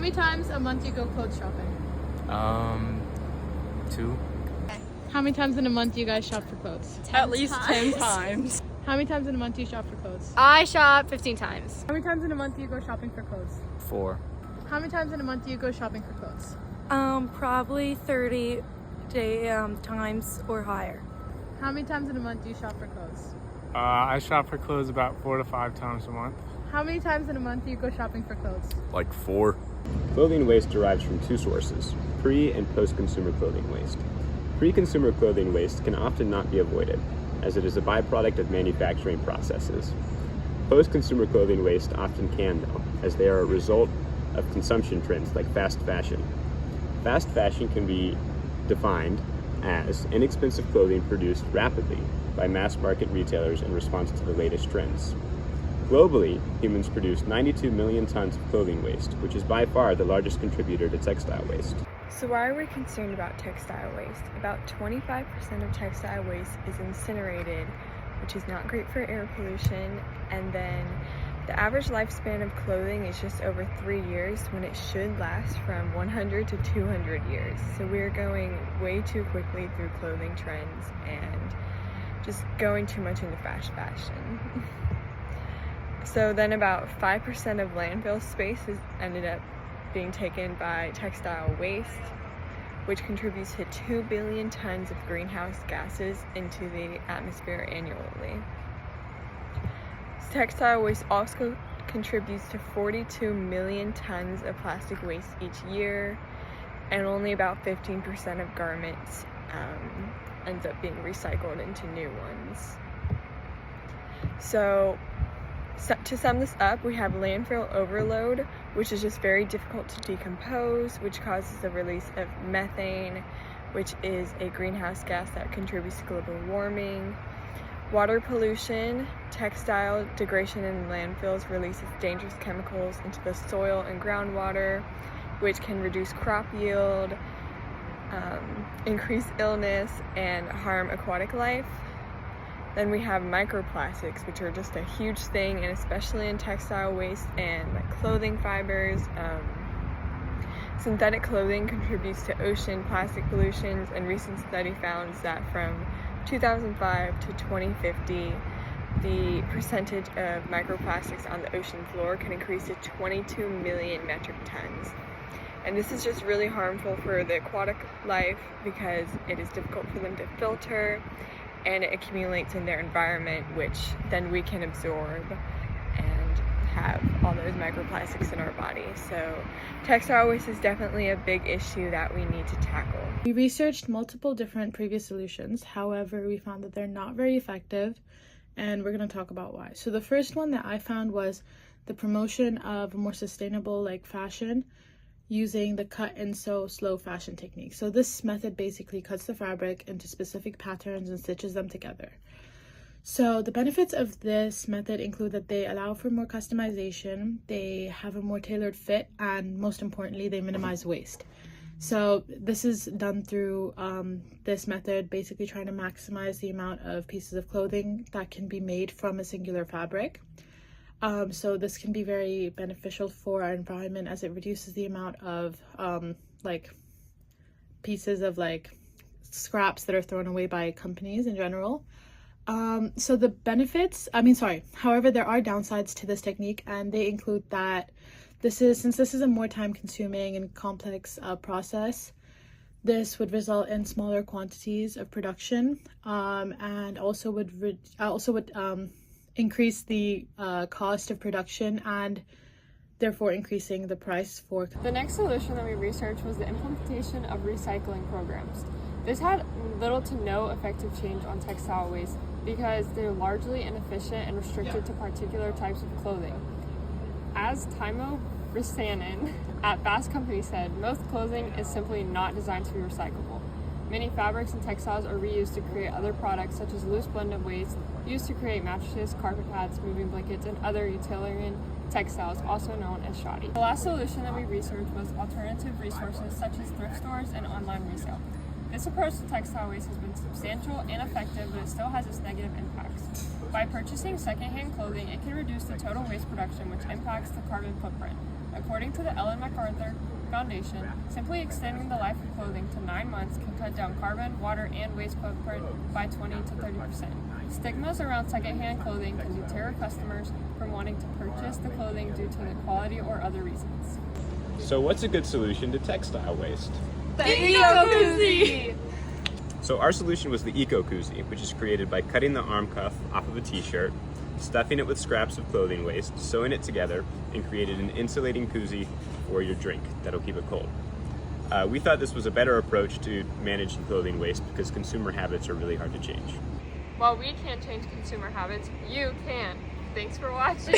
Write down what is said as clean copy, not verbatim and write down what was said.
many times a month do you go clothes shopping? 2. How many times in a month do you guys shop for clothes? At least 10 times. How many times in a month do you shop for clothes? I shop 15 times. How many times in a month do you go shopping for clothes? 4. How many times in a month do you go shopping for clothes? Probably 30 times or higher. How many times in a month do you shop for clothes? I shop for clothes about 4 to 5 times a month. How many times in a month do you go shopping for clothes? Like 4. Clothing waste derives from 2 sources, pre- and post-consumer clothing waste. Pre-consumer clothing waste can often not be avoided, as it is a byproduct of manufacturing processes. Post-consumer clothing waste often can, though, as they are a result of consumption trends like fast fashion. Fast fashion can be defined as inexpensive clothing produced rapidly by mass-market retailers in response to the latest trends. Globally, humans produce 92 million tons of clothing waste, which is by far the largest contributor to textile waste. So why are we concerned about textile waste? About 25% of textile waste is incinerated, which is not great for air pollution, and then the average lifespan of clothing is just over 3 years when it should last from 100 to 200 years. So we're going way too quickly through clothing trends and just going too much into fast fashion. So then about 5% of landfill space has ended up being taken by textile waste, which contributes to 2 billion tons of greenhouse gases into the atmosphere annually. Textile waste also contributes to 42 million tons of plastic waste each year, and only about 15% of garments ends up being recycled into new ones. So to sum this up, we have landfill overload, which is just very difficult to decompose, which causes the release of methane, which is a greenhouse gas that contributes to global warming. Water pollution, textile degradation in landfills releases dangerous chemicals into the soil and groundwater, which can reduce crop yield, increase illness, and harm aquatic life. Then we have microplastics, which are just a huge thing, and especially in textile waste and like clothing fibers. Synthetic clothing contributes to ocean plastic pollutions, and recent study found that from 2005 to 2050, the percentage of microplastics on the ocean floor can increase to 22 million metric tons. And this is just really harmful for the aquatic life because it is difficult for them to filter, and it accumulates in their environment, which then we can absorb and have all those microplastics in our body. So textile waste is definitely a big issue that we need to tackle. We researched multiple different previous solutions. However, we found that they're not very effective, and we're going to talk about why. So the first one that I found was the promotion of a more sustainable fashion using the cut and sew slow fashion technique. So this method basically cuts the fabric into specific patterns and stitches them together. So the benefits of this method include that they allow for more customization, they have a more tailored fit, and most importantly, they minimize waste. So this is done through this method, basically trying to maximize the amount of pieces of clothing that can be made from a singular fabric. So this can be very beneficial for our environment as it reduces the amount of pieces of scraps that are thrown away by companies in general. So the benefits, however, there are downsides to this technique, and they include that since this is a more time consuming and complex process, this would result in smaller quantities of production, and also would increase the cost of production, and therefore increasing the price for. The next solution that we researched was the implementation of recycling programs. This had little to no effective change on textile waste because they're largely inefficient and restricted to particular types of clothing. As Timo Rissanen at Fast Company said, most clothing is simply not designed to be recyclable. Many fabrics and textiles are reused to create other products, such as loose blended waste used to create mattresses, carpet pads, moving blankets, and other utilitarian textiles, also known as shoddy. The last solution that we researched was alternative resources such as thrift stores and online resale. This approach to textile waste has been substantial and effective, but it still has its negative impacts. By purchasing secondhand clothing, it can reduce the total waste production, which impacts the carbon footprint. According to the Ellen MacArthur Foundation, simply extending the life of clothing to 9 months can cut down carbon, water, and waste footprint by 20 to 30%. Stigmas around secondhand clothing can deter customers from wanting to purchase the clothing due to inequality or other reasons. So what's a good solution to textile waste? The Eco-Koozie! So our solution was the Eco-Koozie, which is created by cutting the arm cuff off of a t-shirt, stuffing it with scraps of clothing waste, sewing it together, and created an insulating koozie for your drink that'll keep it cold. We thought this was a better approach to managing clothing waste because consumer habits are really hard to change. While we can't change consumer habits, you can. Thanks for watching.